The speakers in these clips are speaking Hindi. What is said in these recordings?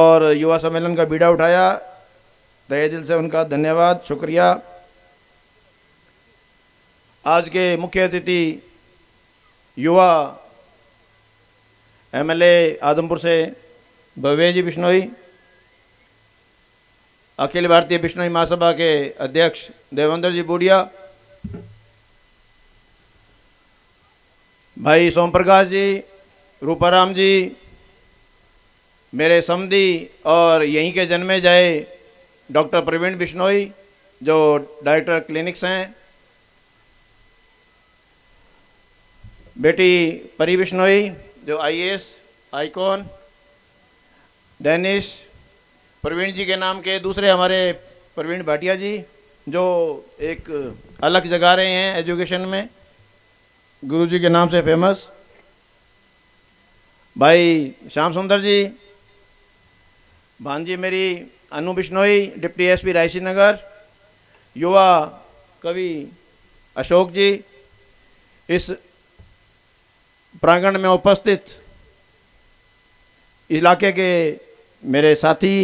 और युवा सम्मेलन का बीड़ा उठाया, तहे दिल से उनका धन्यवाद, शुक्रिया। आज के मुख्य अतिथि युवा एमएलए आदमपुर से भव्य जी बिश्नोई, अखिल भारतीय बिश्नोई महासभा के अध्यक्ष देवेंद्र जी बूढ़िया, भाई सोम प्रकाश जी, रूपाराम जी, मेरे समधी और यहीं के जन्मे जाए डॉक्टर प्रवीण बिश्नोई जो डायरेक्टर क्लिनिक्स हैं, बेटी परी बिश्नोई जो आईएएस आइकॉन, डेनिश, प्रवीण जी के नाम के दूसरे हमारे प्रवीण भाटिया जी जो एक अलग जगह रहे हैं एजुकेशन में, गुरुजी के नाम से फेमस, भाई श्याम सुंदर जी, भांजी मेरी अनु बिश्नोई डिप्टी एसपी रायसी नगर, युवा कवि अशोक जी, इस प्रांगण में उपस्थित इलाके के मेरे साथी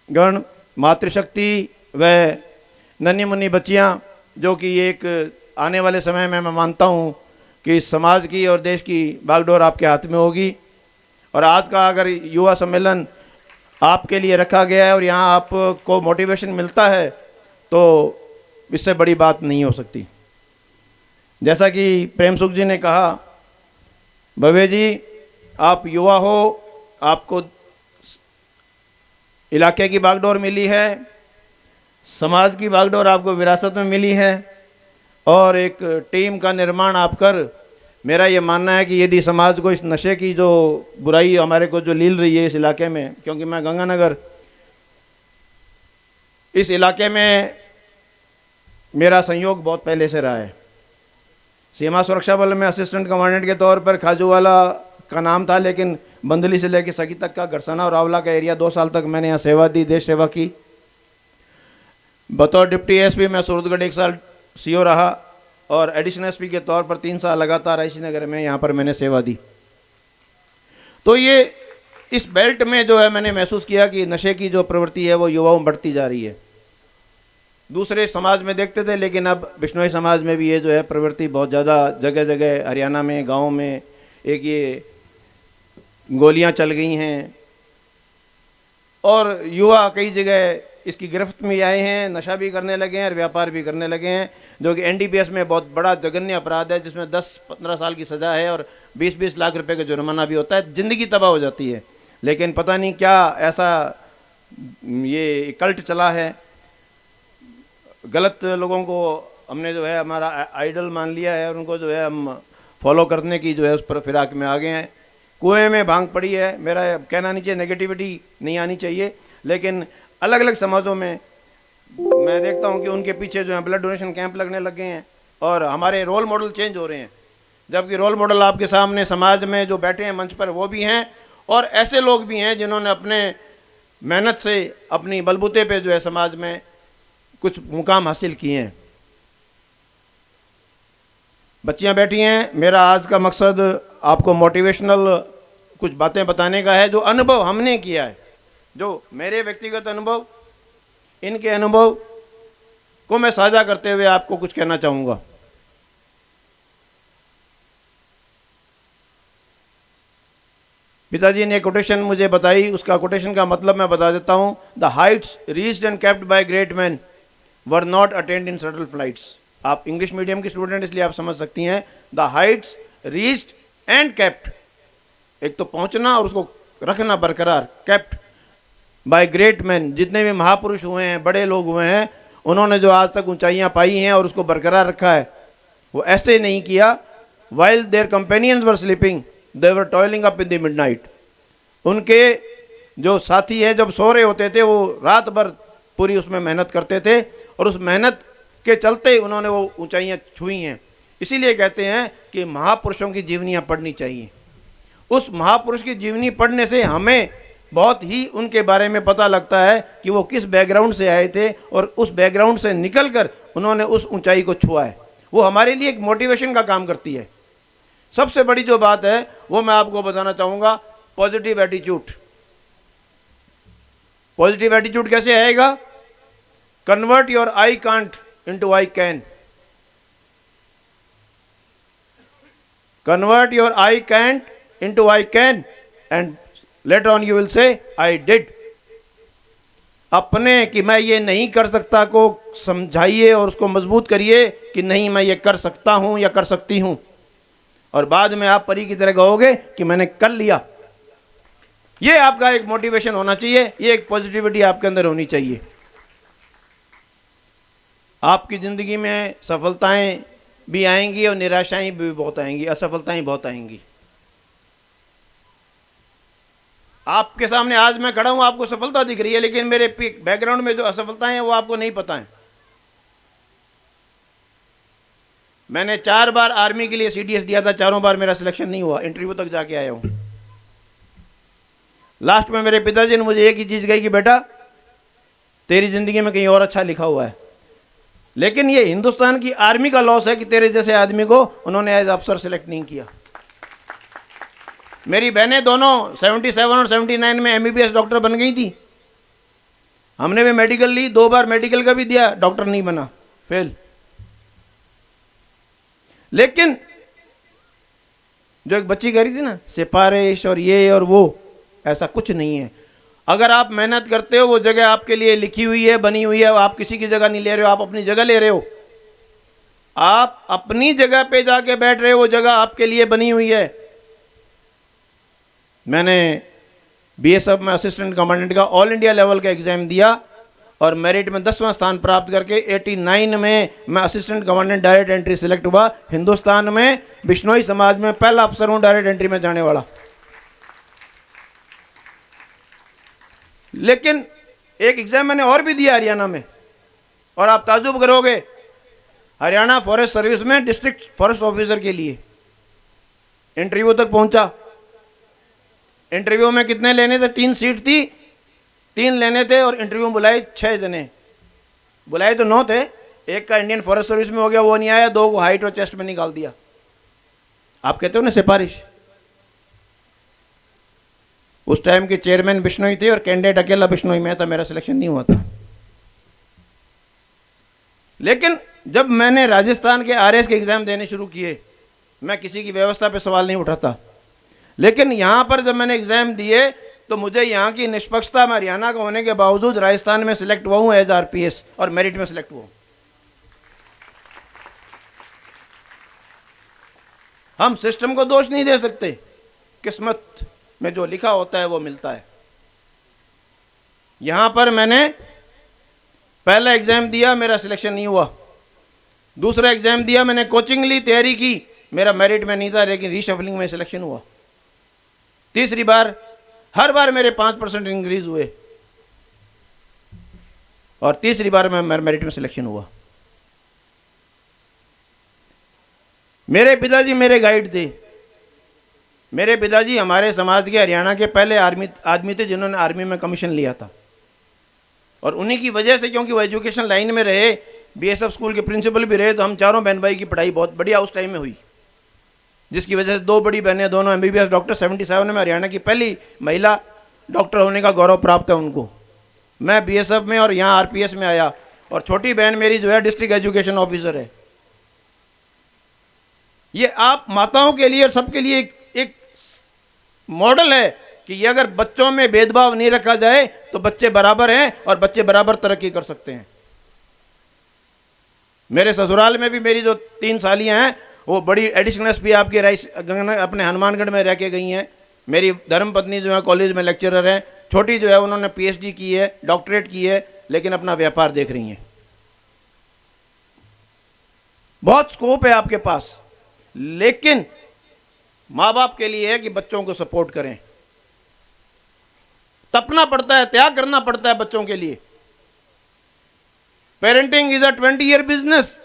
गण, मातृशक्ति व नन्ही मुन्नी बच्चियां, जो कि एक आने वाले समय में मैं मानता हूं कि इस समाज की और देश की बागडोर आपके हाथ में होगी। और आज का अगर युवा सम्मेलन आपके लिए रखा गया है और यहाँ आपको मोटिवेशन मिलता है तो इससे बड़ी बात नहीं हो सकती। जैसा कि प्रेम सुख जी ने कहा, भव्य जी आप युवा हो, आपको इलाके की बागडोर मिली है, समाज की बागडोर आपको विरासत में मिली है और एक टीम का निर्माण आप कर, मेरा ये मानना है कि यदि समाज को इस नशे की जो बुराई हमारे को जो लील रही है इस इलाके में, क्योंकि मैं गंगानगर इस इलाके में मेरा संयोग बहुत पहले से रहा है। सीमा सुरक्षा बल में असिस्टेंट कमांडेंट के तौर पर खाजूवाला का नाम था, लेकिन बंदली से लेकर सगी तक का गरसना और आंवला का एरिया 2 साल तक मैंने यहाँ सेवा दी, देश सेवा की। बतौर डिप्टी एसपी मैं सूरतगढ़ 1 साल सीओ रहा और एडिशनल एसपी के तौर पर 3 साल लगातार रायसी नगर में यहाँ पर मैंने सेवा दी। तो ये इस बेल्ट में जो है मैंने महसूस किया कि नशे की जो प्रवृत्ति है वो युवाओं में बढ़ती जा रही है। दूसरे समाज में देखते थे, लेकिन अब बिश्नोई समाज में भी ये जो है प्रवृत्ति बहुत ज़्यादा जगह जगह हरियाणा में, गाँव में एक ये गोलियाँ चल गई हैं और युवा कई जगह इसकी गिरफ्त में आए हैं, नशा भी करने लगे हैं और व्यापार भी करने लगे हैं, जो कि एनडीपीएस में बहुत बड़ा जघन्य अपराध है, जिसमें 10-15 साल की सज़ा है और 20-20 लाख रुपए का जुर्माना भी होता है। ज़िंदगी तबाह हो जाती है। लेकिन पता नहीं क्या ऐसा ये कल्ट चला है, गलत लोगों को हमने जो है हमारा आइडल मान लिया है और उनको जो है हम फॉलो करने की जो है उस पर फिराक में आ गए हैं। कुएँ में भांग पड़ी है, मेरा कहना नहीं चाहिए, नेगेटिविटी नहीं आनी चाहिए, लेकिन अलग अलग समाजों में मैं देखता हूं कि उनके पीछे जो है ब्लड डोनेशन कैंप लगने लग गए हैं और हमारे रोल मॉडल चेंज हो रहे हैं, जबकि रोल मॉडल आपके सामने समाज में जो बैठे हैं मंच पर वो भी हैं और ऐसे लोग भी हैं जिन्होंने अपने मेहनत से अपनी बलबूते पे जो है समाज में कुछ मुकाम हासिल किए हैं। बच्चियां बैठी हैं, मेरा आज का मकसद आपको मोटिवेशनल कुछ बातें बताने का है जो अनुभव हमने किया है, जो मेरे व्यक्तिगत अनुभव, इनके अनुभव को मैं साझा करते हुए आपको कुछ कहना चाहूंगा। पिताजी ने कोटेशन मुझे बताई, उसका कोटेशन का मतलब मैं बता देता हूं। The Heights reached and kept bye great man were not attend in subtle flights. आप इंग्लिश मीडियम की स्टूडेंट इसलिए आप समझ सकती हैं। The Heights reached and kept, एक तो पहुंचना और उसको रखना बरकरार, केप्ट बाय ग्रेट मैन, जितने भी महापुरुष हुए हैं, बड़े लोग हुए हैं, उन्होंने जो आज तक ऊंचाइयां पाई हैं और उसको बरकरार रखा है, वो ऐसे नहीं किया। While their companions were sleeping they were toiling up in the midnight. उनके जो साथी हैं जब सो रहे होते थे वो रात भर पूरी उसमें मेहनत करते थे और उस मेहनत के चलते उन्होंने वो ऊंचाइयां छुई हैं। इसीलिए कहते हैं कि महापुरुषों की जीवनियाँ पढ़नी चाहिए। उस महापुरुष की जीवनी पढ़ने से हमें बहुत ही उनके बारे में पता लगता है कि वो किस बैकग्राउंड से आए थे और उस बैकग्राउंड से निकलकर उन्होंने उस ऊंचाई को छुआ है। वो हमारे लिए एक मोटिवेशन का काम करती है। सबसे बड़ी जो बात है वो मैं आपको बताना चाहूँगा, पॉजिटिव एटीट्यूड। पॉजिटिव एटीट्यूड कैसे आएगा? Convert your I can't into I can. Convert your I can't into I can and later on you will say I did. अपने कि मैं ये नहीं कर सकता को समझाइए और उसको मजबूत करिए कि नहीं मैं ये कर सकता हूं या कर सकती हूं, और बाद में आप परी की तरह कहोगे कि मैंने कर लिया। ये आपका एक मोटिवेशन होना चाहिए, ये एक पॉजिटिविटी आपके अंदर होनी चाहिए। आपकी जिंदगी में सफलताएं भी आएंगी और निराशाएं भी बहुत आएंगी, असफलताएं बहुत आएंगी। आपके सामने आज मैं खड़ा हूं, आपको सफलता दिख रही है, लेकिन मेरे बैकग्राउंड में जो असफलताएं हैं वो आपको नहीं पता है। मैंने 4 बार आर्मी के लिए सीडीएस दिया था, चारों बार मेरा सिलेक्शन नहीं हुआ, इंटरव्यू तक जाके आया हूं। लास्ट में मेरे पिताजी ने मुझे एक ही चीज कही कि बेटा तेरी जिंदगी में कहीं और अच्छा लिखा हुआ है, लेकिन ये हिंदुस्तान की आर्मी का लॉस है कि तेरे जैसे आदमी को उन्होंने एज अफसर सेलेक्ट नहीं किया। मेरी बहनें दोनों 77 और 79 में एमबीबीएस डॉक्टर बन गई थी। हमने भी मेडिकल ली, 2 बार मेडिकल का भी दिया, डॉक्टर नहीं बना, फेल। लेकिन जो एक बच्ची कह रही थी ना सिफारिश और ये और वो, ऐसा कुछ नहीं है। अगर आप मेहनत करते हो वो जगह आपके लिए लिखी हुई है, बनी हुई है। आप किसी की जगह नहीं ले रहे हो, आप अपनी जगह ले रहे हो। आप अपनी जगह पे जाके बैठ रहे हो, वो जगह आपके लिए बनी हुई है। मैंने बीएसएफ में असिस्टेंट कमांडेंट का ऑल इंडिया लेवल का एग्जाम दिया और मेरिट में 10वां स्थान प्राप्त करके 89 में मैं assistant commandant direct entry select हुआ। हिंदुस्तान में बिश्नोई समाज में पहला अफसर हूं डायरेक्ट एंट्री में जाने वाला। लेकिन एक एग्जाम मैंने और भी दिया हरियाणा में, और आप ताजुब करोगे, हरियाणा फॉरेस्ट सर्विस में डिस्ट्रिक्ट फॉरेस्ट ऑफिसर के लिए इंटरव्यू तक पहुंचा। इंटरव्यू में कितने लेने थे? 3 सीट थी, 3 लेने थे और इंटरव्यू में बुलाए 6 जने। बुलाए तो 9 थे, एक का इंडियन फॉरेस्ट सर्विस में हो गया, वो नहीं आया, 2 को हाइट और चेस्ट में निकाल दिया। आप कहते हो ना सिफारिश। उस टाइम के चेयरमैन बिश्नोई थे और कैंडिडेट अकेला बिश्नोई में था, मेरा सिलेक्शन नहीं हुआ था। लेकिन जब मैंने राजस्थान के आरएस के एग्जाम देने शुरू किए, मैं किसी की व्यवस्था पे सवाल नहीं उठाता, लेकिन यहां पर जब मैंने एग्जाम दिए तो मुझे यहां की निष्पक्षता में हरियाणा का होने के बावजूद राजस्थान में सिलेक्ट हुआ हूं एज आरपीएस और मेरिट में सिलेक्ट हुआ। हम सिस्टम को दोष नहीं दे सकते, किस्मत में जो लिखा होता है वो मिलता है। यहां पर मैंने पहला एग्जाम दिया, मेरा सिलेक्शन नहीं हुआ। दूसरा एग्जाम दिया, मैंने कोचिंग ली, तैयारी की, मेरा मेरिट में नहीं था, लेकिन रीशफलिंग में सिलेक्शन हुआ। तीसरी बार, हर बार मेरे 5% इंक्रीज हुए और तीसरी बार मैं मेरिट में सिलेक्शन हुआ। मेरे पिताजी मेरे गाइड थे। मेरे पिताजी हमारे समाज के हरियाणा के पहले आदमी थे जिन्होंने आर्मी में कमीशन लिया था, और उन्हीं की वजह से, क्योंकि वो एजुकेशन लाइन में रहे, बीएसएफ स्कूल के प्रिंसिपल भी रहे, तो हम चारों बहन भाई की पढ़ाई बहुत बढ़िया उस टाइम में हुई, जिसकी वजह से 2 बड़ी बहनें, दोनों एमबीबीएस डॉक्टर। 77 में हरियाणा की पहली महिला डॉक्टर होने का गौरव प्राप्त है उनको। मैं बीएसएफ में और यहाँ आरपीएस में आया, और छोटी बहन मेरी जो है डिस्ट्रिक्ट एजुकेशन ऑफिसर है। ये आप माताओं के लिए और सबके लिए एक मॉडल है कि ये अगर बच्चों में भेदभाव नहीं रखा जाए तो बच्चे बराबर हैं और बच्चे बराबर तरक्की कर सकते हैं। मेरे ससुराल में भी मेरी जो 3 सालियां हैं वो बड़ी एडिशनल एसपी आपकी अपने हनुमानगढ़ में रह के गई हैं। मेरी धर्मपत्नी जो है कॉलेज में लेक्चरर है। छोटी जो है उन्होंने पीएचडी की है, डॉक्टरेट की है, लेकिन अपना व्यापार देख रही हैं। बहुत स्कोप है आपके पास, लेकिन माँ बाप के लिए है कि बच्चों को सपोर्ट करें। तपना पड़ता है, त्याग करना पड़ता है बच्चों के लिए। Parenting is a 20-year business.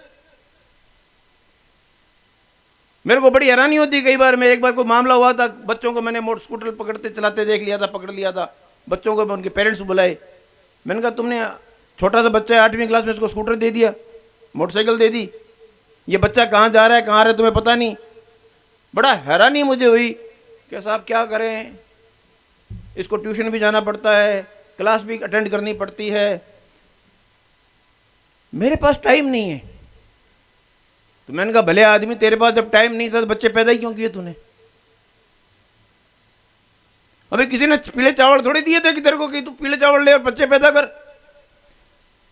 मेरे को बड़ी हैरानी होती कई बार। मैं एक बार कोई मामला हुआ था, बच्चों को मैंने मोटर स्कूटर पकड़ते चलाते देख लिया था, पकड़ लिया था बच्चों को, उनके पेरेंट्स बुलाए। मैंने कहा तुमने छोटा सा बच्चा है 8वीं क्लास में, इसको स्कूटर दे दिया, मोटरसाइकिल दे दी, ये बच्चा कहाँ जा रहा है कहाँ रहा है तुम्हें पता नहीं। बड़ा हैरानी मुझे हुई कि साहब क्या करें, इसको ट्यूशन भी जाना पड़ता है, क्लास भी अटेंड करनी पड़ती है, मेरे पास टाइम नहीं है। तो मैंने कहा भले आदमी, तेरे पास जब टाइम नहीं था तो बच्चे पैदा ही क्यों किए तूने? अबे किसी ने पीले चावल थोड़ी दिए थे कि तेरे को कि तू पीले चावल ले और बच्चे पैदा कर।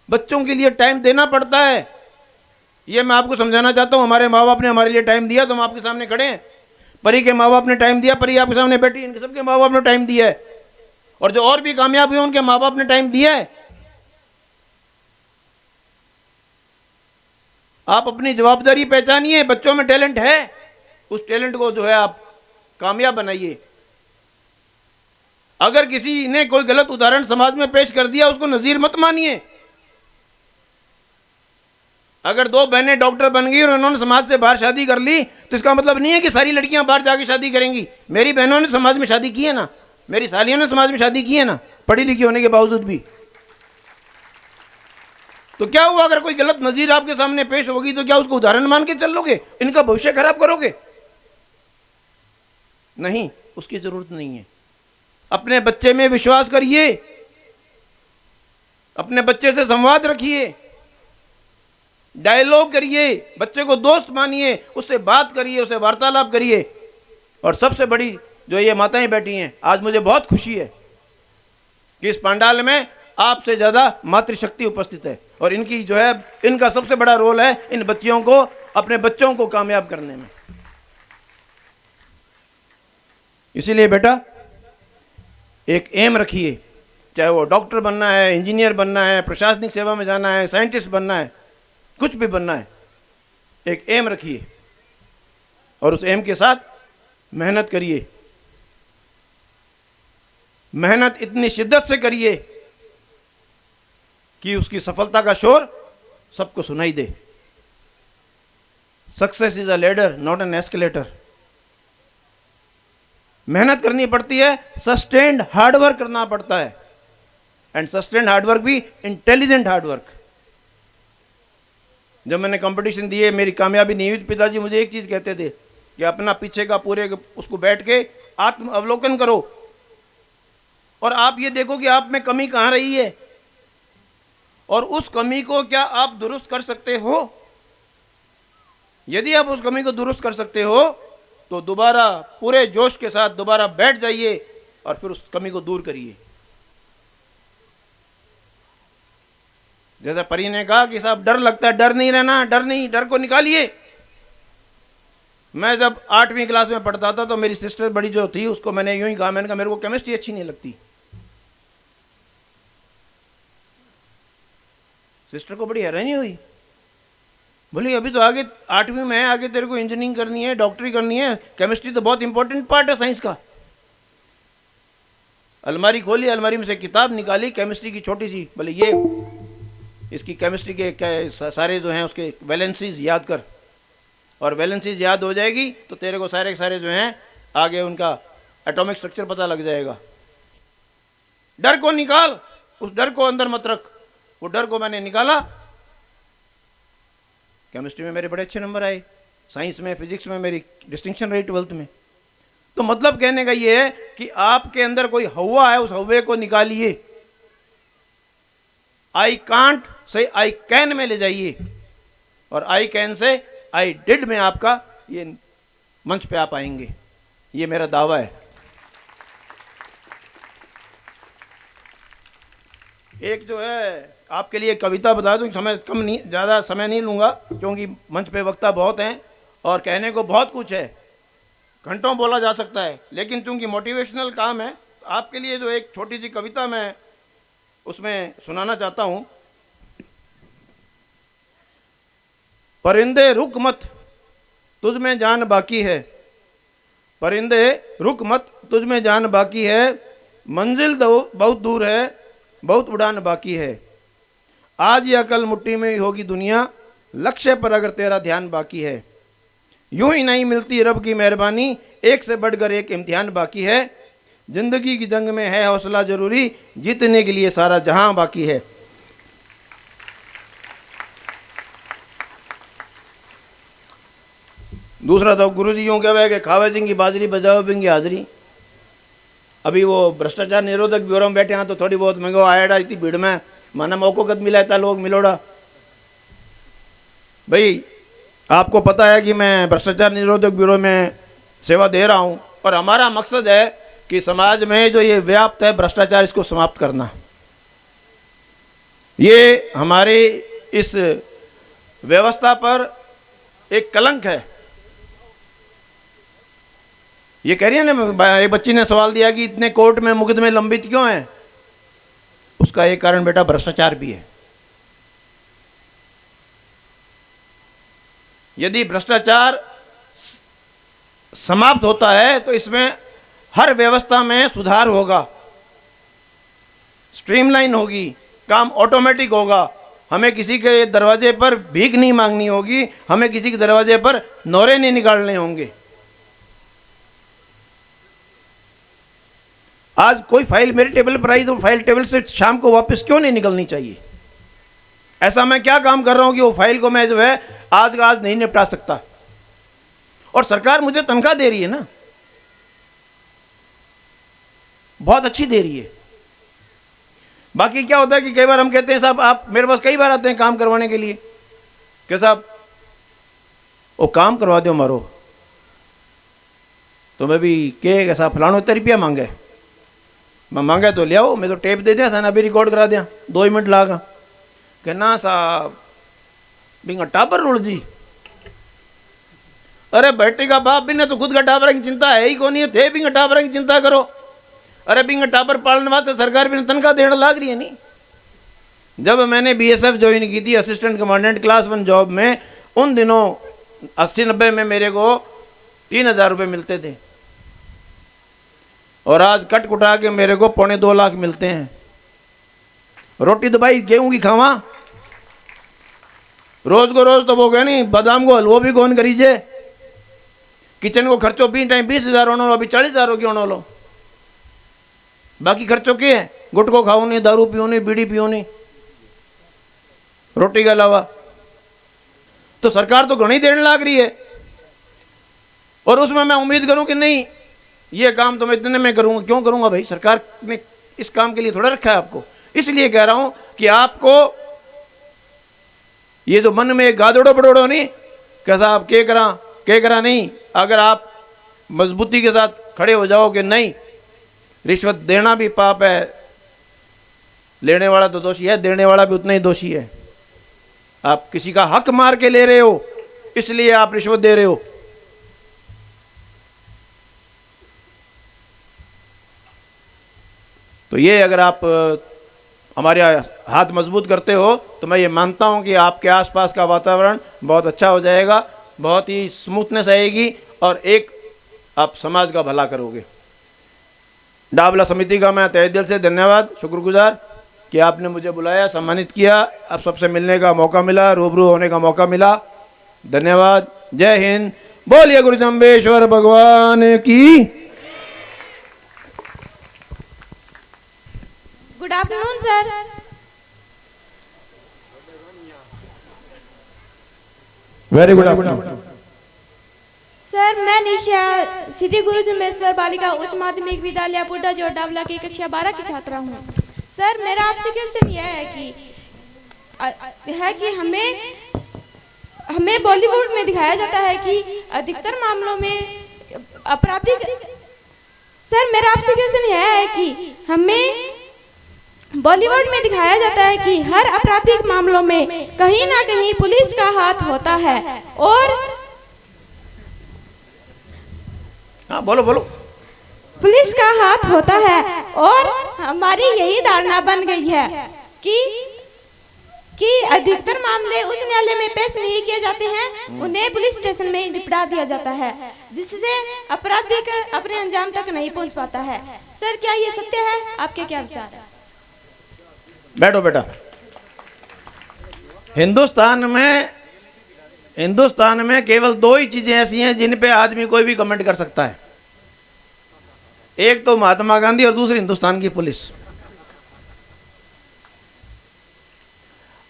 बच्चों के लिए टाइम देना पड़ता है। ये मैं आपको समझाना चाहता हूं। हमारे माँ बाप ने हमारे लिए टाइम दिया तो हम आपके सामने खड़े हैं। परी के माँ बाप ने टाइम दिया, परी आपके सामने बैठी, इनके सबके माँ बाप ने टाइम दिया है। और जो और भी कामयाब हुए उनके माँ बाप ने टाइम दिया है। आप अपनी जवाबदारी पहचानिए। बच्चों में टैलेंट है, उस टैलेंट को जो है आप कामयाब बनाइए। अगर किसी ने कोई गलत उदाहरण समाज में पेश कर दिया, उसको नजीर मत मानिए। अगर दो बहनें डॉक्टर बन गई और उन्होंने समाज से बाहर शादी कर ली, तो इसका मतलब नहीं है कि सारी लड़कियां बाहर जाके शादी करेंगी। मेरी बहनों ने समाज में शादी की है ना, मेरी सालियों ने समाज में शादी की है ना, पढ़ी लिखी होने के बावजूद भी। तो क्या हुआ अगर कोई गलत नजीर आपके सामने पेश होगी तो क्या उसको उदाहरण मान के चल लोगे? इनका भविष्य खराब करोगे? नहीं, उसकी जरूरत नहीं है। अपने बच्चे में विश्वास करिए, अपने बच्चे से संवाद रखिए, डायलॉग करिए, बच्चे को दोस्त मानिए, उससे बात करिए, उससे वार्तालाप करिए। और सबसे बड़ी जो ये माताएं बैठी हैं, आज मुझे बहुत खुशी है कि इस पंडाल में आपसे ज्यादा मातृशक्ति उपस्थित है। और इनकी जो है, इनका सबसे बड़ा रोल है इन बच्चियों को, अपने बच्चों को कामयाब करने में। इसीलिए बेटा एक एम रखिए, चाहे वो डॉक्टर बनना है, इंजीनियर बनना है, प्रशासनिक सेवा में जाना है, साइंटिस्ट बनना है, कुछ भी बनना है, एक एम रखिए और उस एम के साथ मेहनत करिए। मेहनत इतनी शिद्दत से करिए कि उसकी सफलता का शोर सबको सुनाई दे। Success is a ladder not an escalator. मेहनत करनी पड़ती है, सस्टेन्ड हार्डवर्क करना पड़ता है। एंड सस्टेन्ड हार्डवर्क भी इंटेलिजेंट हार्डवर्क। जब मैंने कंपटीशन दिए, मेरी कामयाबी नहीं हुई, पिताजी मुझे एक चीज कहते थे कि अपना पीछे का पूरे उसको बैठ के आत्म अवलोकन करो और आप ये देखो कि आप में कमी कहां रही है और उस कमी को क्या आप दुरुस्त कर सकते हो। यदि आप उस कमी को दुरुस्त कर सकते हो तो दोबारा पूरे जोश के साथ दोबारा बैठ जाइए और फिर उस कमी को दूर करिए। जैसा परी ने कहा कि साहब डर लगता है, डर नहीं रहना, डर नहीं, डर को निकालिए। मैं जब 8वीं क्लास में पढ़ता था तो मेरी सिस्टर बड़ी जो थी उसको मैंने यूं ही कहा, मैंने कहा मेरे को केमिस्ट्री अच्छी नहीं लगती। सिस्टर को बड़ी हैरानी हुई, बोली अभी तो आगे 8वीं में है, आगे तेरे को इंजीनियरिंग करनी है, डॉक्टरी करनी है, केमिस्ट्री तो बहुत इंपॉर्टेंट पार्ट है साइंस का। अलमारी खोली, अलमारी में से किताब निकाली केमिस्ट्री की छोटी सी, बोले ये इसकी केमिस्ट्री के सारे जो हैं उसके वैलेंसीज याद कर, और वैलेंसीज याद हो जाएगी तो तेरे को सारे के सारे जो हैं आगे उनका एटॉमिक स्ट्रक्चर पता लग जाएगा। डर को निकाल, उस डर को अंदर मत रख। वो डर को मैंने निकाला, केमिस्ट्री में मेरे बड़े अच्छे नंबर आए, साइंस में, फिजिक्स में मेरी डिस्टिंक्शन रही 12th में। तो मतलब कहने का ये है कि आपके अंदर कोई हवा है, उस हवे को निकालिए। I can't say I can में ले जाइए और I can say I did में आपका ये मंच पे आप आएंगे, ये मेरा दावा है। एक जो है आपके लिए कविता बता दूं, समय कम नहीं, ज़्यादा समय नहीं लूँगा क्योंकि मंच पे वक्ता बहुत हैं और कहने को बहुत कुछ है, घंटों बोला जा सकता है, लेकिन चूंकि मोटिवेशनल काम है तो आपके लिए जो एक छोटी सी कविता मैं उसमें सुनाना चाहता हूँ। परिंदे रुक मत तुझ में जान बाकी है, परिंदे रुक मत तुझ में जान बाकी है, मंजिल बहुत दूर है, बहुत उड़ान बाकी है। आज या कल मुट्ठी में ही होगी दुनिया, लक्ष्य पर अगर तेरा ध्यान बाकी है। यूं ही नहीं मिलती रब की मेहरबानी, एक से बढ़कर एक इम्तिहान बाकी है। जिंदगी की जंग में है हौसला जरूरी, जीतने के लिए सारा जहां बाकी है। दूसरा तो गुरु जी यूं कहे कि खावे सिंह की बाजरी बजाओ बिंगी हाजरी। अभी वो भ्रष्टाचार निरोधक ब्यूरो में बैठे हैं तो थोड़ी बहुत महंगो आया इतनी भीड़ में माना मौको कद मिला था लोग मिलोड़ा। भाई आपको पता है कि मैं भ्रष्टाचार निरोधक ब्यूरो में सेवा दे रहा हूं और हमारा मकसद है कि समाज में जो ये व्याप्त है भ्रष्टाचार इसको समाप्त करना। ये हमारी इस व्यवस्था पर एक कलंक है। ये कह रही है ना, एक बच्ची ने सवाल दिया कि इतने कोर्ट में मुकदमे लंबित क्यों हैं। उसका एक कारण बेटा भ्रष्टाचार भी है। यदि भ्रष्टाचार समाप्त होता है तो इसमें हर व्यवस्था में सुधार होगा, स्ट्रीमलाइन होगी, काम ऑटोमेटिक होगा। हमें किसी के दरवाजे पर भीख नहीं मांगनी होगी, हमें किसी के दरवाजे पर नौरे नहीं निकालने होंगे। आज कोई फाइल मेरे टेबल पर आई तो फाइल टेबल से शाम को वापस क्यों नहीं निकलनी चाहिए। ऐसा मैं क्या काम कर रहा हूं कि वो फाइल को मैं जो है आज का आज नहीं निपटा सकता। और सरकार मुझे तनख्वाह दे रही है ना, बहुत अच्छी दे रही है। बाकी क्या होता है कि कई बार हम कहते हैं साहब आप मेरे पास कई बार आते हैं काम करवाने के लिए कि साहब वो काम करवा दो मारो, तो मैं भी कहेगा साहब फलानो इतना रुपया मांगे, मैं मांगे तो ले आओ, मैं तो टेप दे दिया था ना, अभी रिकॉर्ड करा दिया 2 मिनट लागा कि ना साहब बिंगा टाबर रोल जी। अरे बेटे का बाप भी ने तो खुद का टाबर की चिंता है ही कौन है, थे बिंगा टाबर की चिंता करो। अरे बिंगा टाबर पालने वास्ते सरकार भी तनख्वाह देने लाग रही है नहीं। जब मैंने बीएसएफ ज्वाइन की थी असिस्टेंट कमांडेंट क्लास 1 जॉब में, उन दिनों 80-90 में मेरे को 3000 रुपये मिलते थे और आज कट कुटा के मेरे को 2.25 लाख मिलते हैं। रोटी तो भाई गेहूं की खावा, रोज को रोज तो वो गए नहीं, बादाम को हलवो भी कौन करीजे, किचन को खर्चो भी टाइम 20,000 होना लो, अभी 40,000 हो क्यों लो। बाकी खर्चों के है, गुटको खाओ नहीं, दारू पियो नहीं, बीड़ी पियो नहीं, रोटी के अलावा। तो सरकार तो घनी देने लाग रही है और उसमें मैं उम्मीद करूं कि नहीं ये काम तो मैं इतने में करूंगा। क्यों करूंगा भाई, सरकार ने इस काम के लिए थोड़ा रखा है आपको। इसलिए कह रहा हूं कि आपको ये जो मन में गादड़ो बड़ोड़ो नहीं कैसा आप के करा नहीं, अगर आप मजबूती के साथ खड़े हो जाओ कि नहीं रिश्वत देना भी पाप है, लेने वाला तो दोषी है, देने वाला भी उतना ही दोषी है। आप किसी का हक मार के ले रहे हो इसलिए आप रिश्वत दे रहे हो। तो ये अगर आप हमारे हाथ मजबूत करते हो तो मैं ये मानता हूं कि आपके आसपास का वातावरण बहुत अच्छा हो जाएगा, बहुत ही स्मूथनेस आएगी और एक आप समाज का भला करोगे। डाबला समिति का मैं तहे दिल से धन्यवाद, शुक्रगुजार कि आपने मुझे बुलाया, सम्मानित किया, आप सबसे मिलने का मौका मिला, रूबरू होने का मौका मिला। धन्यवाद। जय हिंद। बोलिए गुरु जम्बेश्वर भगवान की। Good afternoon sir. Very good afternoon sir, मैं निशा श्री गुरु जम्बेश्वर बालिका उच्च माध्यमिक विद्यालय पुड्डा जो डावला की कक्षा 12 की छात्रा हूँ। सर, मेरा आपसे क्वेश्चन यह है कि हमें बॉलीवुड में दिखाया जाता है कि अधिकतर मामलों में आपराधिक। सर, मेरा आपसे क्वेश्चन यह है कि हमें बॉलीवुड में दिखाया जाता है कि हर आपराधिक मामलों में कहीं ना कहीं पुलिस का हाथ होता है और हाँ बोलो पुलिस का हाथ होता है और हमारी यही धारणा बन गई है कि अधिकतर मामले उच्च न्यायालय में पेश नहीं किए जाते हैं, उन्हें पुलिस स्टेशन में निपटा दिया जाता है, जिससे अपराधी अपने अंजाम तक नहीं पहुंच पाता है। सर, क्या ये सत्य है? आपके क्या विचार है? बैठो बेटा। हिंदुस्तान में केवल 2 ही चीजें ऐसी हैं जिन पे आदमी कोई भी कमेंट कर सकता है, एक तो महात्मा गांधी और दूसरी हिंदुस्तान की पुलिस।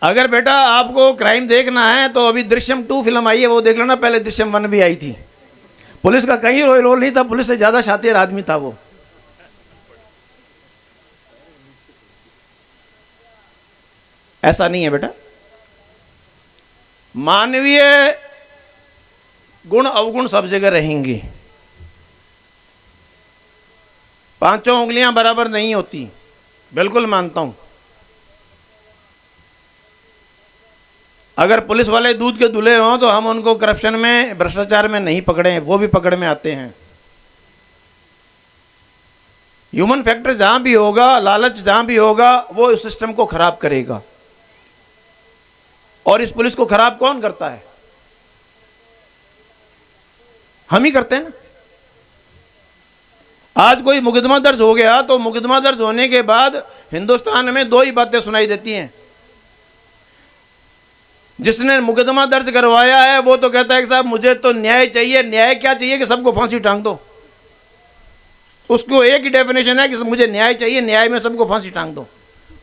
अगर बेटा आपको क्राइम देखना है तो अभी दृश्यम 2 फिल्म आई है, वो देख लेना, पहले दृश्यम 1 भी आई थी। पुलिस का कहीं रोल नहीं था, पुलिस से ज्यादा शातिर आदमी था वो। ऐसा नहीं है बेटा। मानवीय गुण अवगुण सब जगह रहेंगे। पांचों उंगलियां बराबर नहीं होती, बिल्कुल मानता हूं। अगर पुलिस वाले दूध के धुले हों तो हम उनको करप्शन में, भ्रष्टाचार में नहीं पकड़े हैं, वो भी पकड़ में आते हैं। ह्यूमन फैक्टर जहां भी होगा, लालच जहां भी होगा, वो इस सिस्टम को खराब करेगा। और इस पुलिस को खराब कौन करता है? हम ही करते हैं ना। आज कोई मुकदमा दर्ज हो गया तो मुकदमा दर्ज होने के बाद हिंदुस्तान में दो ही बातें सुनाई देती हैं। जिसने मुकदमा दर्ज करवाया है वो तो कहता है कि साहब मुझे तो न्याय चाहिए। न्याय क्या चाहिए? कि सबको फांसी टांग दो। उसको एक ही डेफिनेशन है कि मुझे न्याय चाहिए, न्याय में सबको फांसी टांग दो।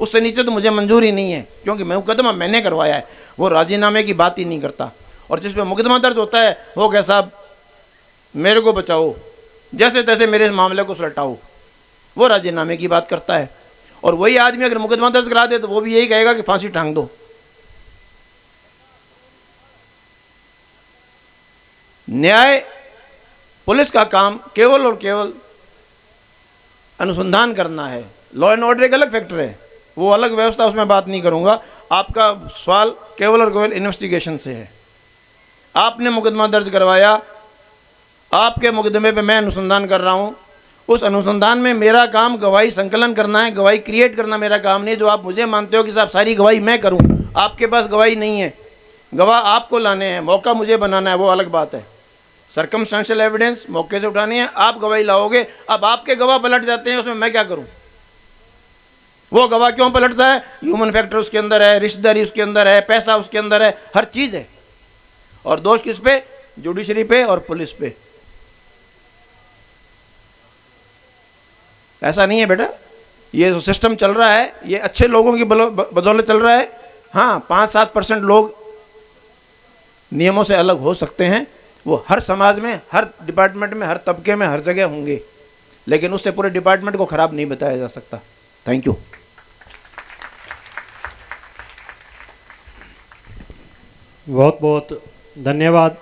उससे नीचे तो मुझे मंजूर ही नहीं है, क्योंकि मुकदमा मैंने करवाया है। वो राजीनामे की बात ही नहीं करता। और जिस पे मुकदमा दर्ज होता है वो कहे साहब मेरे को बचाओ, जैसे तैसे मेरे इस मामले को सुलटाओ, वो राजीनामे की बात करता है। और वही आदमी अगर मुकदमा दर्ज करा दे तो वो भी यही कहेगा कि फांसी टांग दो। न्याय पुलिस का काम केवल और केवल अनुसंधान करना है। लॉ एंड ऑर्डर एक अलग फैक्टर है, वो अलग व्यवस्था, उसमें बात नहीं करूंगा। आपका सवाल केवल और केवल इन्वेस्टिगेशन से है। आपने मुकदमा दर्ज करवाया, आपके मुकदमे पे मैं अनुसंधान कर रहा हूं। उस अनुसंधान में मेरा काम गवाही संकलन करना है, गवाही क्रिएट करना मेरा काम नहीं। जो आप मुझे मानते हो कि साहब सारी गवाही मैं करूं, आपके पास गवाही नहीं है, गवाह आपको लाने हैं, मौका मुझे बनाना है, वो अलग बात है। सर्कमस्टेंशियल एविडेंस मौके से उठानी है, आप गवाही लाओगे। अब आपके गवाह पलट जाते हैं, उसमें मैं क्या करूं? वो गवाह क्यों पलटता है? ह्यूमन फैक्टर उसके अंदर है, रिश्तेदारी उसके अंदर है, पैसा उसके अंदर है, हर चीज है। और दोष किस पे? जुडिशरी पे और पुलिस पे। ऐसा नहीं है बेटा, ये जो सिस्टम चल रहा है ये अच्छे लोगों की बदौलत चल रहा है। हाँ, 5-7% लोग नियमों से अलग हो सकते हैं, वो हर समाज में, हर डिपार्टमेंट में, हर तबके में, हर जगह होंगे, लेकिन उससे पूरे डिपार्टमेंट को खराब नहीं बताया जा सकता। Thank you. बहुत बहुत धन्यवाद